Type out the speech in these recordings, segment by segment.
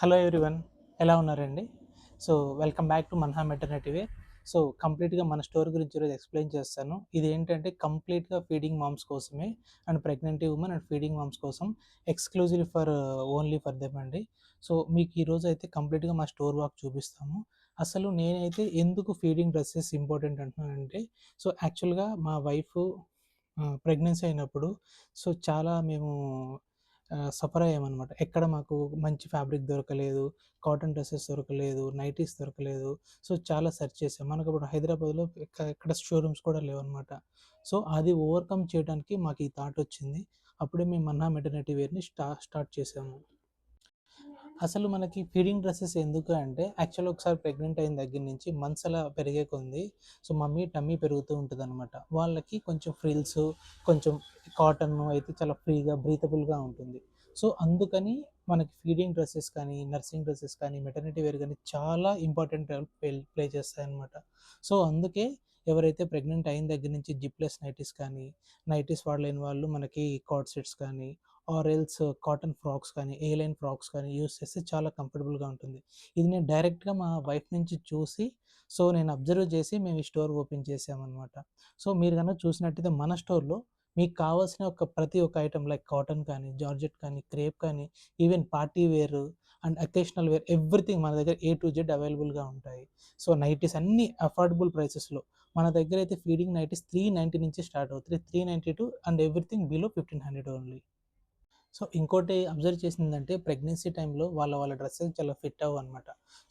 Hello everyone, ఎలా ఉన్నారండి? So welcome back to Manha maternity wear. So కంప్లీట్గా మన స్టోర్ గురించి ఈరోజు ఎక్స్ప్లెయిన్ చేస్తాను. ఇది ఏంటంటే కంప్లీట్గా ఫీడింగ్ మామ్స్ కోసమే, and pregnant women and feeding moms కోసం exclusive for only for them అండి. సో మీకు ఈరోజు అయితే కంప్లీట్గా మా స్టోర్ వాక్ చూపిస్తాము. అసలు నేనైతే ఎందుకు ఫీడింగ్ డ్రెస్సెస్ ఇంపార్టెంట్ అంటున్నానంటే, సో యాక్చువల్గా మా వైఫ్ ప్రెగ్నెన్సీ అయినప్పుడు సో చాలా మేము సఫర్ అయ్యామనమాట. ఎక్కడ మాకు మంచి ఫ్యాబ్రిక్ దొరకలేదు, కాటన్ డ్రెస్సెస్ దొరకలేదు, నైటీస్ దొరకలేదు. సో చాలా సెర్చ్ చేసాం. మనకు ఇప్పుడు హైదరాబాద్లో ఎక్కడ షోరూమ్స్ కూడా లేవనమాట. సో అది ఓవర్కమ్ చేయడానికి మాకు ఈ థాట్ వచ్చింది. అప్పుడే మేము మన్నా మెటర్నిటీ వేర్ని స్టార్ట్ చేసాము. అసలు మనకి ఫీడింగ్ డ్రెస్సెస్ ఎందుకు అంటే, యాక్చువల్గా ఒకసారి ప్రెగ్నెంట్ అయిన దగ్గర నుంచి మంత్స్ అలా పెరిగే కొంది సో మమ్మీ టమ్మీ పెరుగుతూ ఉంటుంది అనమాట. వాళ్ళకి కొంచెం ఫ్రిల్స్, కొంచెం కాటన్ అయితే చాలా ఫ్రీగా బ్రీతబుల్గా ఉంటుంది. సో అందుకని మనకి ఫీడింగ్ డ్రెస్సెస్ కానీ, నర్సింగ్ డ్రెస్సెస్ కానీ, మెటర్నిటీ వేర్ కానీ చాలా ఇంపార్టెంట్ రోల్ ప్లే చేస్తాయన్నమాట. సో అందుకే ఎవరైతే ప్రెగ్నెంట్ అయిన దగ్గర నుంచి జిప్లెస్ నైటీస్ కానీ, నైటీస్ వాడలేని వాళ్ళు మనకి కార్డ్ సెట్స్ కానీ, ఆర్ ఎల్స్ కాటన్ ఫ్రాక్స్ కానీ, ఏ లైన్ ఫ్రాక్స్ కానీ యూస్ చేస్తే చాలా కంఫర్టబుల్గా ఉంటుంది. ఇది నేను డైరెక్ట్గా మా వైఫ్ నుంచి చూసి, సో నేను అబ్జర్వ్ చేసి మేము ఈ స్టోర్ ఓపెన్ చేసామన్నమాట. సో మీరు కనుక చూసినట్టయితే మన స్టోర్లో మీకు కావాల్సిన ప్రతి ఒక్క ఐటమ్ లైక్ కాటన్ కానీ, జార్జెట్ కానీ, క్రేప్ కానీ, even party wear and occasional wear everything మన దగ్గర A to Z అవైలబుల్గా ఉంటాయి. సో నైటీస్ అన్ని అఫోర్డబుల్ ప్రైసెస్లో మన దగ్గర అయితే ఫీడింగ్ నైటీస్ 390 నుంచి స్టార్ట్ అవుతుంది, 392 and everything below 1500 only. So ఇంకోటి అబ్జర్వ్ చేసిందంటే, ప్రెగ్నెన్సీ టైంలో వాళ్ళ డ్రెస్సెస్ చాలా ఫిట్ అవ్వు అనమాట.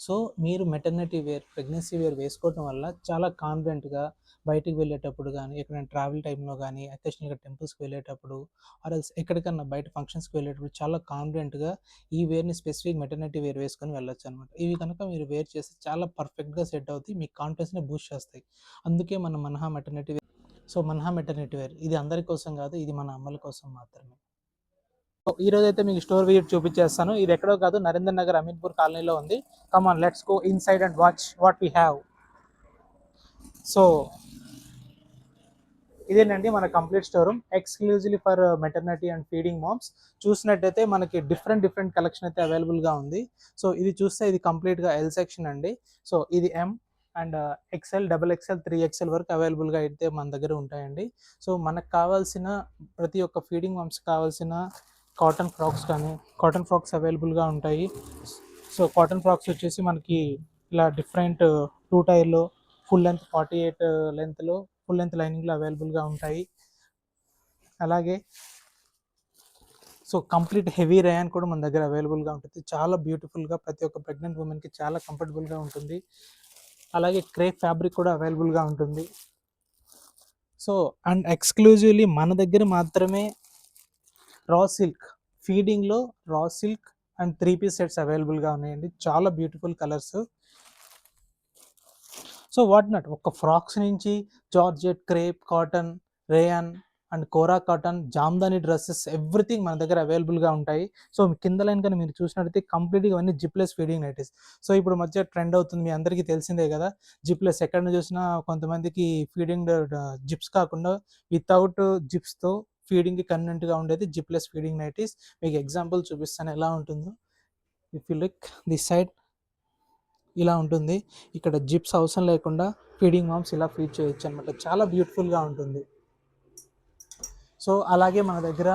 సో మీరు మెటర్నిటీ వేర్, ప్రెగ్నెన్సీ వేర్ వేసుకోవడం వల్ల చాలా కాన్ఫిడెంట్గా బయటికి వెళ్ళేటప్పుడు కానీ, ఎక్కడైనా ట్రావెల్ టైంలో కానీ, అకేషనల్గా టెంపుల్స్కి వెళ్ళేటప్పుడు, ఆర్ఎల్స్ ఎక్కడికన్నా బయట ఫంక్షన్స్కి వెళ్ళేటప్పుడు చాలా కాన్ఫిడెంట్గా ఈ వేర్ని స్పెసిఫిక్ మెటర్నిటీ వేర్ వేసుకొని వెళ్ళొచ్చు అనమాట. ఇవి కనుక మీరు వేర్ చేస్తే చాలా పర్ఫెక్ట్గా సెట్ అవుతాయి, మీ కాన్ఫిడెన్స్ని బూస్ట్ చేస్తాయి. అందుకే మన Manha maternity wear. So Manha maternity wear ఇది అందరి కోసం కాదు, ఇది మన అమ్మల కోసం మాత్రమే. ఈ రోజు అయితే మీకు స్టోర్ విజిట్ చూపించేస్తాను. ఇది ఎక్కడో కాదు, నరేంద్ర నగర్ అమీన్పూర్ కాలనీలో ఉంది. Come on, let's go inside and watch what we have. So ఇదేనండి మన complete store room, exclusively for maternity and feeding moms. చూసినట్టయితే మనకి డిఫరెంట్ కలెక్షన్ అయితే అవైలబుల్గా ఉంది. సో ఇది చూస్తే ఇది కంప్లీట్గా ఎల్ సెక్షన్ అండి. సో ఇది M and XL, XXL, 3XL వరకు అవైలబుల్గా అయితే మన దగ్గర ఉంటాయండి. సో మనకు కావాల్సిన ప్రతి ఒక్క ఫీడింగ్ మామ్స్ కావాల్సిన కాటన్ ఫ్రాక్స్ కానీ, కాటన్ ఫ్రాక్స్ అవైలబుల్గా ఉంటాయి. సో కాటన్ ఫ్రాక్స్ వచ్చేసి మనకి ఇలా డిఫరెంట్ 2 టైర్లో ఫుల్ లెంత్ 48 లెంత్లో ఫుల్ లెంత్ లైనింగ్లో అవైలబుల్గా ఉంటాయి. అలాగే సో కంప్లీట్ హెవీ రేయాన్ కూడా మన దగ్గర అవైలబుల్గా ఉంటుంది. చాలా బ్యూటిఫుల్గా ప్రతి ఒక్క ప్రెగ్నెంట్ ఉమెన్కి చాలా కంఫర్టబుల్గా ఉంటుంది. అలాగే క్రేప్ ఫ్యాబ్రిక్ కూడా అవైలబుల్గా ఉంటుంది. సో అండ్ ఎక్స్క్లూజివ్లీ మన దగ్గర మాత్రమే raw silk, ఫీడింగ్లో raw silk and 3 piece sets అవైలబుల్గా ఉన్నాయండి. చాలా beautiful colours. So what not, ఒక ఫ్రాక్స్ నుంచి georgette, crepe, cotton, rayon and kora cotton, Jamdani dresses everything మన దగ్గర అవైలబుల్గా ఉంటాయి. సో కింద లైన్ కానీ మీరు చూసినట్టయితే కంప్లీట్గా ఇవన్నీ జిప్లెస్ ఫీడింగ్ నైటీస్. సో ఇప్పుడు మధ్య ట్రెండ్ అవుతుంది, మీ అందరికీ తెలిసిందే కదా, జిప్లెస్. ఎక్కడ చూసినా కొంతమందికి ఫీడింగ్ జిప్స్ కాకుండా వితౌట్ జిప్స్తో ఫీడింగ్కి కన్వెంట్గా ఉండేది జిప్లెస్ ఫీడింగ్ నైటీస్. మీకు ఎగ్జాంపుల్ చూపిస్తాను ఎలా ఉంటుందో. If you look this side ఇలా ఉంటుంది. ఇక్కడ జిప్స్ అవసరం లేకుండా ఫీడింగ్ మామ్స్ ఇలా ఫీడ్ చేయొచ్చు అనమాట. చాలా బ్యూటిఫుల్గా ఉంటుంది. సో అలాగే మన దగ్గర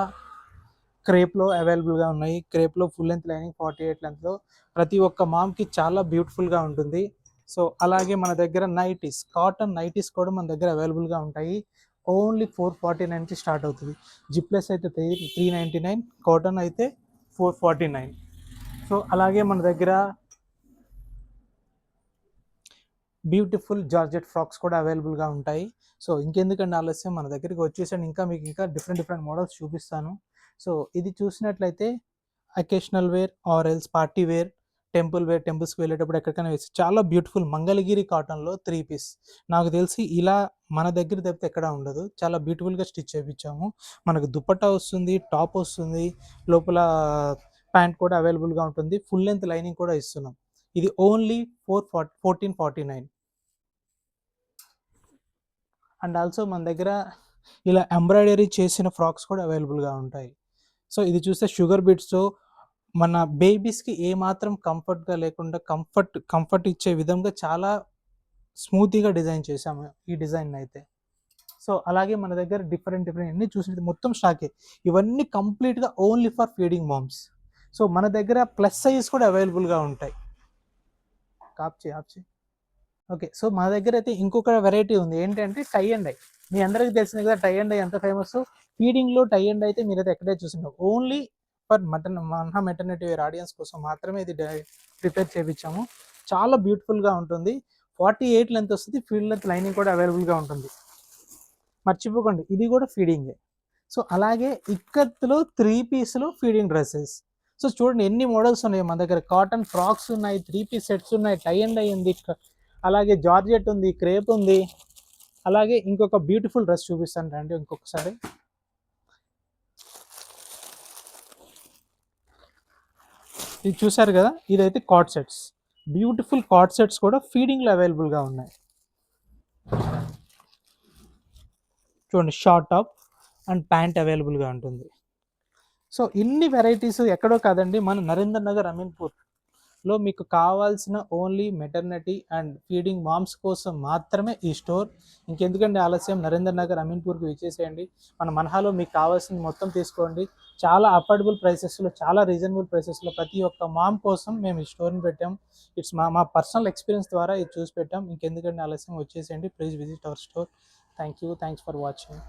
క్రేప్లో అవైలబుల్గా ఉన్నాయి. క్రేప్లో ఫుల్ లెంత్ లైనింగ్ 48 లెంత్లో ప్రతి ఒక్క మామ్కి చాలా బ్యూటిఫుల్గా ఉంటుంది. సో అలాగే మన దగ్గర నైటీస్, కాటన్ నైటీస్ కూడా మన దగ్గర అవైలబుల్గా ఉంటాయి. ఓన్లీ 449కి స్టార్ట్ అవుతుంది. జిప్లెస్ అయితే 399, కాటన్ అయితే 449. సో అలాగే మన దగ్గర బ్యూటిఫుల్ జార్జెట్ ఫ్రాక్స్ కూడా అవైలబుల్గా ఉంటాయి. సో ఇంకెందుకంటే ఆలస్యం, మన దగ్గరికి వచ్చేసండి. మీకు ఇంకా డిఫరెంట్ మోడల్స్ చూపిస్తాను. సో ఇది చూసినట్లయితే occasional wear or else party wear, temple wear, టెంపుల్స్కి వెళ్ళేటప్పుడు ఎక్కడికైనా వేసి చాలా బ్యూటిఫుల్ మంగళగిరి కాటన్లో 3 పీస్. నాకు తెలిసి ఇలా మన దగ్గర తప్పితే ఎక్కడ ఉండదు. చాలా బ్యూటిఫుల్గా స్టిచ్ చేయించాము. మనకు దుపట్టా వస్తుంది, టాప్ వస్తుంది, లోపల ప్యాంట్ కూడా అవైలబుల్గా ఉంటుంది, ఫుల్ లెంత్ లైనింగ్ కూడా ఇస్తున్నాం. ఇది ఓన్లీ 1449. అండ్ ఆల్సో మన దగ్గర ఇలా ఎంబ్రాయిడరీ చేసిన ఫ్రాక్స్ కూడా అవైలబుల్గా ఉంటాయి. సో ఇది చూస్తే షుగర్ బీట్స్తో మన బేబీస్‌కి ఏమాత్రం కంఫర్ట్‌గా లేకుండా కంఫర్ట్ ఇచ్చే విధంగా చాలా స్మూతీగా డిజైన్ చేశాము ఈ డిజైన్‌నైతే. సో, అలాగే మన దగ్గర డిఫరెంట్ అన్నీ చూసినట్టు మొత్తం స్టాకే. ఇవన్నీ కంప్లీట్‌గా only for feeding moms. So, మన దగ్గర ప్లస్ సైజ్ కూడా అవైలబుల్‌గా ఉంటాయి. ఆఫ్ చెయి. ఓకే. సో, మా దగ్గరైతే ఇంకొక వెరైటీ ఉంది. ఏంటంటే టై అండ్ డై. మీ అందరికి తెలిసిందే కదా! టై అండ్ డై ఎంత ఫేమస్సో. ఫీడింగ్‌లో టై అండ్ డై అయితే మీరైతే ఎక్కడే చూసుండరు. Only for Manha maternity wear audience కోసం మాత్రమే ఇది ప్రిపేర్ చేపిచ్చాము. చాలా బ్యూటిఫుల్‌గా ఉంటుంది. 48 లెంత్ వస్తది. ఫీల్డ్ లెంత్ లైనింగ్ కూడా అవైలబుల్‌గా ఉంటుంది. మర్చిపోకండి ఇది కూడా ఫీడింగే. సో, అలాగే ఇక్కత్‌లో 3 పీస్‌లో ఫీడింగ్ డ్రెసెస్. సో, చూడండి ఎన్ని మోడల్స్ ఉన్నాయి మన దగ్గర. కాటన్ ఫ్రాక్స్ ఉన్నాయి, 3 పీస్ సెట్స్ ఉన్నాయి, టై అండ్ డై ఉంది. అలాగే జార్జెట్ ఉంది, క్రేప్ ఉంది. అలాగే ఇంకొక బ్యూటిఫుల్ డ్రెస్ చూపిస్తాను రండి ఇంకొకసారి. ఇది చూసారు కదా! ఇదైతే card sets. Beautiful card sets కూడా ఫీడింగ్‌లో అవైలబుల్‌గా ఉన్నాయి. చూడండి షార్ట్ టాప్ అండ్ ప్యాంట్ అవైలబుల్‌గా ఉంటుంది. సో, ఇన్ని వెరైటీస్ ఎక్కడో కాదండి, మన నరేందర్ నగర్ అమీన్పూర్‌లో మీకు కావాల్సిన only maternity and feeding moms కోసం మాత్రమే ఈ స్టోర్. ఇంకెందుకండి ఆలస్యం, నరేందర్ నగర్ అమీన్పూర్‌కి విచ్చేసేయండి. మన మన్హాలో మీకు కావాల్సింది మొత్తం తీసుకోండి. చాలా అఫోర్డబుల్ ప్రైసెస్‌లో, చాలా రీజనబుల్ ప్రైసెస్‌లో ప్రతి ఒక్క మామ్ కోసం మేము ఈ స్టోర్‌ని పెట్టాం. ఇట్స్ మా మా పర్సనల్ ఎక్స్‌పీరియన్స్ ద్వారా ఇది చూసి పెట్టాం. ఇంకెందుకండి ఆలస్యం, వచ్చేసేయండి. Please visit our store. Thanks for watching.